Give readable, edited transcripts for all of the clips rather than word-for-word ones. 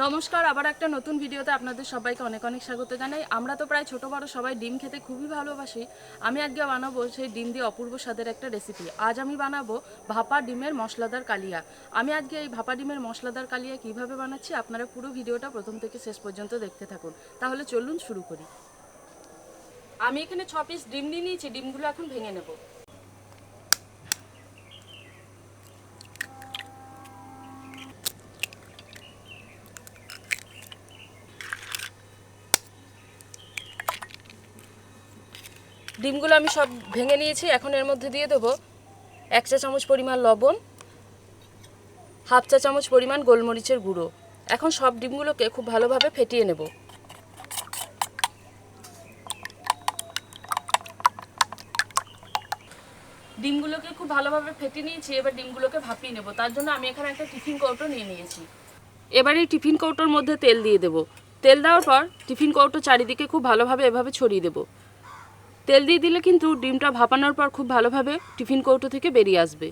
নমস্কার, আবার একটা নতুন ভিডিওতে আপনাদের সবাইকে অনেক অনেক স্বাগত জানাই। আমরা তো প্রায় ছোট বড় সবাই ডিম খেতে খুবই ভালোবাসি। আমি আজকে বানাবো সেই ডিম দিয়ে অপূর্ব স্বাদের একটা রেসিপি। আজ আমি বানাবো ভাপা ডিমের মশলাদার কালিয়া। আমি আজকে এই ভাপা ডিমের মশলাদার কালিয়া কিভাবে বানাচ্ছি আপনারা পুরো ভিডিওটা প্রথম থেকে শেষ পর্যন্ত দেখতে থাকুন। তাহলে চলুন শুরু করি। আমি এখানে 6 পিস ডিম নিয়ে নিয়েছি, ডিমগুলো এখন ভেঙে নেব। ডিমগুলো আমি সব ভেঙে নিয়েছি। এখন এর মধ্যে দিয়ে দেবো 1 চা চামচ পরিমাণ লবণ, হাফ চা চামচ পরিমাণ গোলমরিচের গুঁড়ো। এখন সব ডিমগুলোকে খুব ভালোভাবে ফেটিয়ে নেব। ডিমগুলোকে খুব ভালোভাবে ফেটিয়ে নিয়েছি। এবার ডিমগুলোকে ভাপিয়ে নেব। তার জন্য আমি এখানে একটা টিফিন কৌটো নিয়ে নিয়েছি। এবার এই টিফিন কৌটোর মধ্যে তেল দিয়ে দেব। তেল দেওয়ার পর টিফিন কৌটো চারিদিকে খুব ভালোভাবে এভাবে ছড়িয়ে দেব। তেল দিয়ে দিলে কিন্তু ডিমটা ভাপানোর পর খুব ভালোভাবে টিফিন কৌটো থেকে বেরিয়ে আসবে।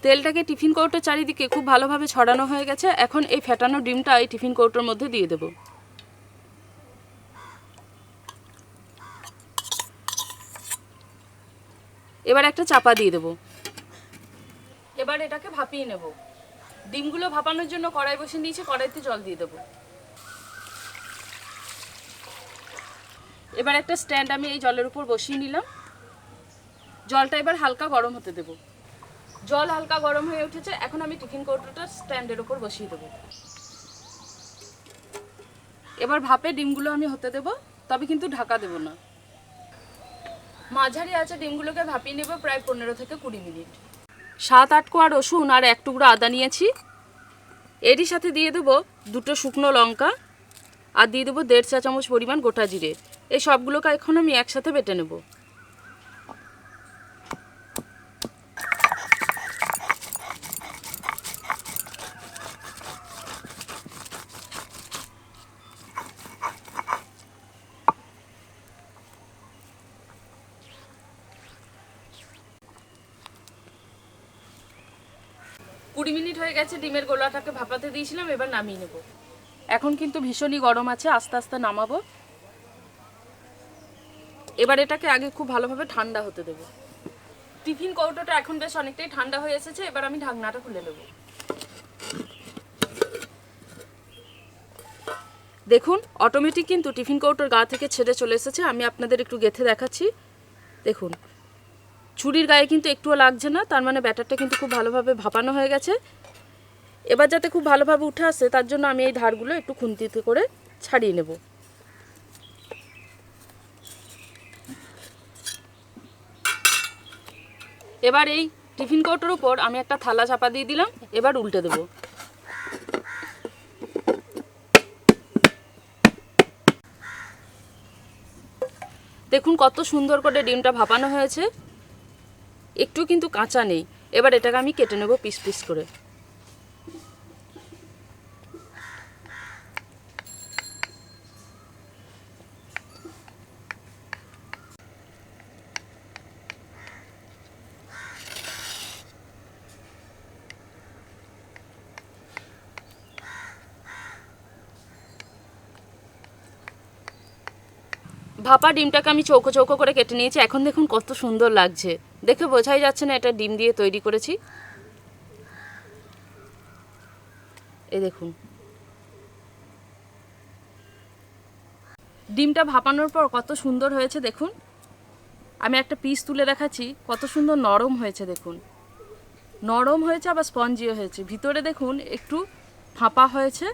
তেলটাকে টিফিন কৌটোর চারিদিকে খুব ভালোভাবে ছড়ানো হয়ে গেছে। এখন এই ফেটানো ডিমটা এই টিফিন কৌটোর মধ্যে দিয়ে দেব। এবার একটা চাপা দিয়ে দেব। এবার এটাকে ভাপিয়ে নেব। ডিমগুলো ভাপানোর জন্য কড়াই বসিয়ে দিয়েছি, কড়াইতে জল দিয়ে দেব। এবার একটা স্ট্যান্ড আমি এই জলের উপর বসিয়ে নিলাম। জলটা এবার হালকা গরম হতে দেব। জল হালকা গরম হয়ে উঠেছে। এখন আমি টিফিন কৌটোটা স্ট্যান্ডের উপর বসিয়ে দেব। এবার ভাপে ডিমগুলো আমি হতে দেব, তবে কিন্তু ঢাকা দেব না। মাঝারি আছে ডিমগুলোকে ভাপিয়ে নেব প্রায় 15 থেকে 20 মিনিট। 7-8 কোয়া রসুন আর 1 টুকরো আদা নিয়েছি। এরই সাথে দিয়ে দেবো 2টো শুকনো লঙ্কা আর দিয়ে দেবো 1.5 চা চামচ পরিমাণ গোটা জিরে। এই সবগুলোকে এখন আমি একসাথে বেটে নেব। কুড়ি মিনিট হয়ে গেছে ডিমের গোলাটাকে ভাপাতে দিয়েছিলাম। এবার নামিয়ে নেব। এখন কিন্তু ভীষণই গরম আছে, আস্তে আস্তে নামাবো। এবার এটাকে আগে খুব ভালোভাবে ঠান্ডা হতে দেব। টিফিন কৌটোটা এখন বেশ অনেকটাই ঠান্ডা হয়ে এসেছে। এবার আমি ঢাকনাটা খুলে নেব। দেখুন অটোমেটিক কিন্তু টিফিন কৌটোর গা থেকে ছেড়ে চলে এসেছে। আমি আপনাদের একটু গেঁথে দেখাচ্ছি। দেখুন ছুরির গায়ে কিন্তু একটুও লাগছে না, তার মানে ব্যাটারটা কিন্তু খুব ভালোভাবে ভাপানো হয়ে গেছে। এবার যাতে খুব ভালোভাবে উঠে আসে তার জন্য আমি এই ধারগুলো একটু খুন্তিতে করে ছাড়িয়ে নেব। এবার এই টিফিন কৌটোর উপর আমি একটা থালা চাপা দিয়ে দিলাম। এবার উল্টে দেব। দেখুন কত সুন্দর করে ডিমটা ভাপানো হয়েছে, একটু কিন্তু কাঁচা নেই। এবার এটাকে আমি কেটে নেব পিস পিস করে। ভাপা ডিমটাকে আমি চৌকো চৌকো করে কেটে নিয়েছি। এখন দেখুন কত সুন্দর লাগছে, দেখে বোঝাই যাচ্ছে না এটা ডিম দিয়ে তৈরি করেছি। এই দেখুন ডিমটা ভাপানোর পর কত সুন্দর হয়েছে। দেখুন আমি একটা পিস তুলে দেখাচ্ছি, কত সুন্দর নরম হয়েছে। দেখুন নরম হয়েছে আবার স্পঞ্জিও হয়েছে। ভিতরে দেখুন একটু ফাঁপা হয়েছে,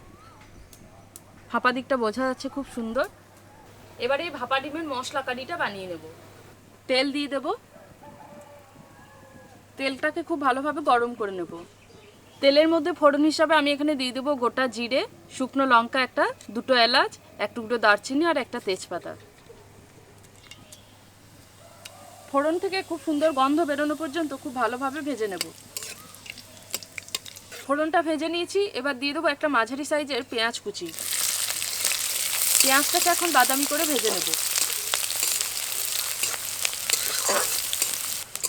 ফাঁপা দিকটা বোঝা যাচ্ছে খুব সুন্দর। এবার এই ভাপা ডিমের মশলা কারিটা বানিয়ে নেব। তেল দিয়ে দেব। তেলটাকে খুব ভালোভাবে গরম করে নেব। তেলের মধ্যে ফোড়ন হিসাবে আমি এখানে দিয়ে দেবো গোটা জিরে, শুকনো লঙ্কা একটা, 2টো এলাচ, 1 টুকরো দারচিনি আর একটা তেজপাতা। ফোড়ন থেকে খুব সুন্দর গন্ধ বেরোনো পর্যন্ত খুব ভালোভাবে ভেজে নেব। ফোড়নটা ভেজে নিয়েছি। এবার দিয়ে দেবো একটা মাঝারি সাইজের পেঁয়াজ কুচি। পেঁয়াজটাকে এখন বাদামি করে ভেজে নেব।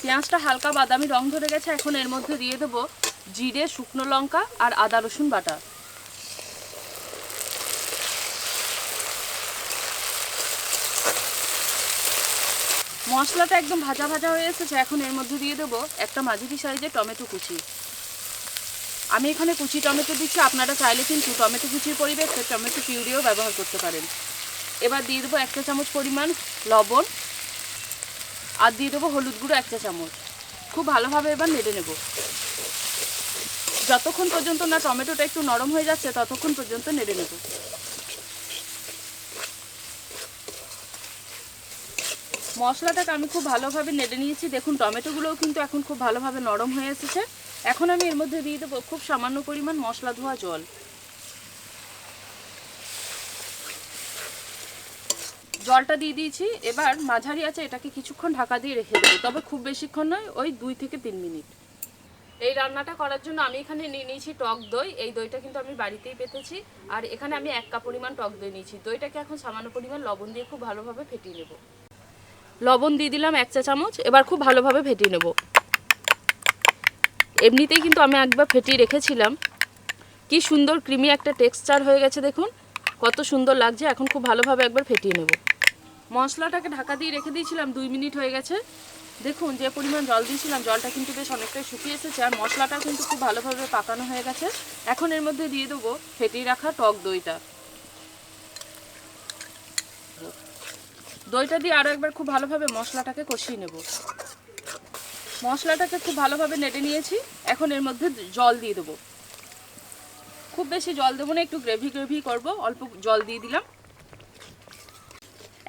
পেঁয়াজটা হালকা বাদামি রং ধরে গেছে। এখন এর মধ্যে দিয়ে দেবো জিরে, শুকনো লঙ্কা আর আদা রসুন বাটা। মশলাটা একদম ভাজা ভাজা হয়ে এসেছে। এখন এর মধ্যে দিয়ে দেবো একটা মাঝারি সাইজের টমেটো কুচি। আমি এখানে কুচি টমেটো দিচ্ছি, আপনারা চাইলে কিন্তু টমেটো কুচির পরিবর্তে টমেটো পিউরিও ব্যবহার করতে পারেন। এবার দিয়ে দেবো 1 চা চামচ পরিমাণ লবণ, আর দিয়ে দেবো হলুদ গুঁড়ো 1 চা চামচ। খুব ভালোভাবে এবার নেড়ে নেব। যতক্ষণ পর্যন্ত না টমেটোটা একটু নরম হয়ে যাচ্ছে ততক্ষণ পর্যন্ত নেড়ে নেব। মশলাটাকে আমি খুব ভালোভাবে নেড়ে নিয়েছি। দেখুন টমেটোগুলোও কিন্তু এখন খুব ভালোভাবে নরম হয়ে এসেছে। এখন আমি এর মধ্যে দিয়ে দেবো খুব সামান্য পরিমাণ মশলা ধোয়া জল। জলটা দিয়ে দিয়েছি। এবার মাঝারি আছে এটাকে কিছুক্ষণ ঢাকা দিয়ে রেখে দেবো, তবে খুব বেশিক্ষণ নয়, ওই 2 থেকে 3 মিনিট। এই রান্নাটা করার জন্য আমি এখানে নিয়ে নিয়েছি টক দই। এই দইটা কিন্তু আমি বাড়িতেই পেতেছি। আর এখানে আমি 1 কাপ পরিমাণ টক দই নিয়েছি। দইটাকে এখন সামান্য পরিমাণ লবণ দিয়ে খুব ভালোভাবে ফেটিয়ে নেব। লবণ দিয়ে দিলাম 1 চা চামচ। এবার খুব ভালোভাবে ফেটিয়ে নেব। এমনিতেই কিন্তু আমি একবার ফেটিয়ে রেখেছিলাম। কি সুন্দর ক্রিমি একটা টেক্সচার হয়ে গেছে, দেখুন কত সুন্দর লাগছে। এখন খুব ভালোভাবে একবার ফেটিয়ে নেব। মশলাটাকে ঢাকা দিয়ে রেখে দিয়েছিলাম, 2 মিনিট হয়ে গেছে। দেখুন যে পরিমাণ জল দিয়েছিলাম জলটা কিন্তু বেশ অনেকটাই শুকিয়ে এসেছে, আর মশলাটা কিন্তু খুব ভালোভাবে পাকানো হয়ে গেছে। এখন এর মধ্যে দিয়ে দেবো ফেটিয়ে রাখা টক দইটা। দইটা দিয়ে আরও একবার খুব ভালোভাবে মশলাটাকে কষিয়ে নেব। মশলাটাকে খুব ভালোভাবে নেড়ে নিয়েছি। এখন এর মধ্যে জল দিয়ে দেবো। খুব বেশি জল দেবো না, একটু গ্রেভি গ্রেভি করবো, অল্প জল দিয়ে দিলাম।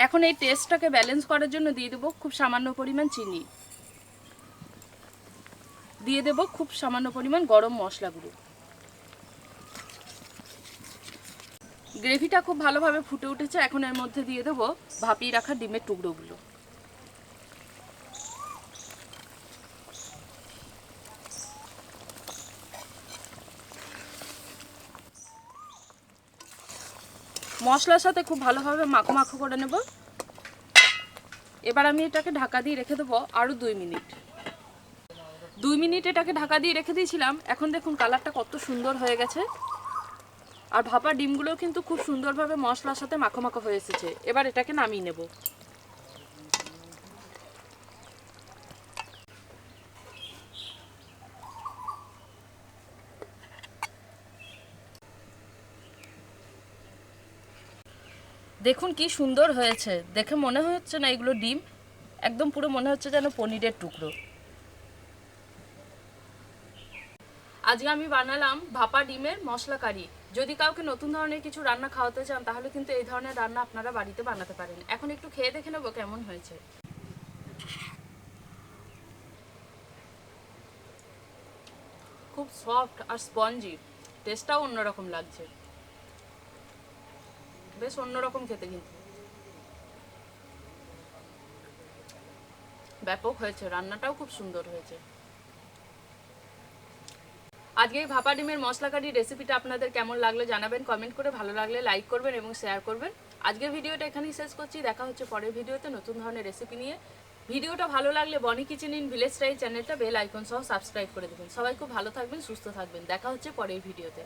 এখন এই টেস্টটাকে ব্যালেন্স করার জন্য দিয়ে দেবো খুব সামান্য পরিমাণ চিনি, দিয়ে দেবো খুব সামান্য পরিমাণ গরম মশলা গুঁড়ো। গ্রেভিটা খুব ভালোভাবে ফুটে উঠেছে। এখন এর মধ্যে দিয়ে দেবো ভাপিয়ে রাখা ডিমের টুকরোগুলো। মশলার সাথে খুব ভালোভাবে মাখো মাখো করে নেব। এবার আমি এটাকে ঢাকা দিয়ে রেখে দেবো আরও 2 মিনিট। 2 মিনিট এটাকে ঢাকা দিয়ে রেখে দিয়েছিলাম। এখন দেখুন কালারটা কত সুন্দর হয়ে গেছে, আর ভাপা ডিমগুলোও কিন্তু খুব সুন্দরভাবে মশলার সাথে মাখো মাখো হয়ে এসেছে। এবার এটাকে নামিয়ে নেব। দেখুন কি সুন্দর হয়েছে, দেখে মনে হচ্ছে না এগুলো ডিম, একদম পুরো মনে হচ্ছে যেন পনিরের টুকরো। আজকে আমি বানালাম ভাপা ডিমের মশলা কারি। যদি কাউকে নতুন ধরনের কিছু রান্না খাওয়াতে চান তাহলে কিন্তু এই ধরনের রান্না আপনারা বাড়িতে বানাতে পারেন। এখন একটু খেয়ে দেখে নেবো কেমন হয়েছে। খুব সফট আর স্পঞ্জি, টেস্টটাও অন্যরকম লাগছে, বেশ অন্যরকম খেতে, কিন্তু ব্যাপক হয়েছে। রান্নাটাও খুব সুন্দর হয়েছে। আজকে এই ভাপা ডিমের মশলা কারি রেসিপিটা আপনাদের কেমন লাগলো জানাবেন কমেন্ট করে। ভালো লাগলে লাইক করবেন এবং শেয়ার করবেন। আজকের ভিডিওটা এখানেই শেষ করছি। দেখা হচ্ছে পরের ভিডিওতে নতুন ধরনের রেসিপি নিয়ে। ভিডিওটা ভালো লাগলে বনি কিচেন ইন ভিলেজ স্টাইল চ্যানেলটা বেল আইকন সহ সাবস্ক্রাইব করে দেবেন। সবাই খুব ভালো থাকবেন, সুস্থ থাকবেন। দেখা হচ্ছে পরের ভিডিওতে।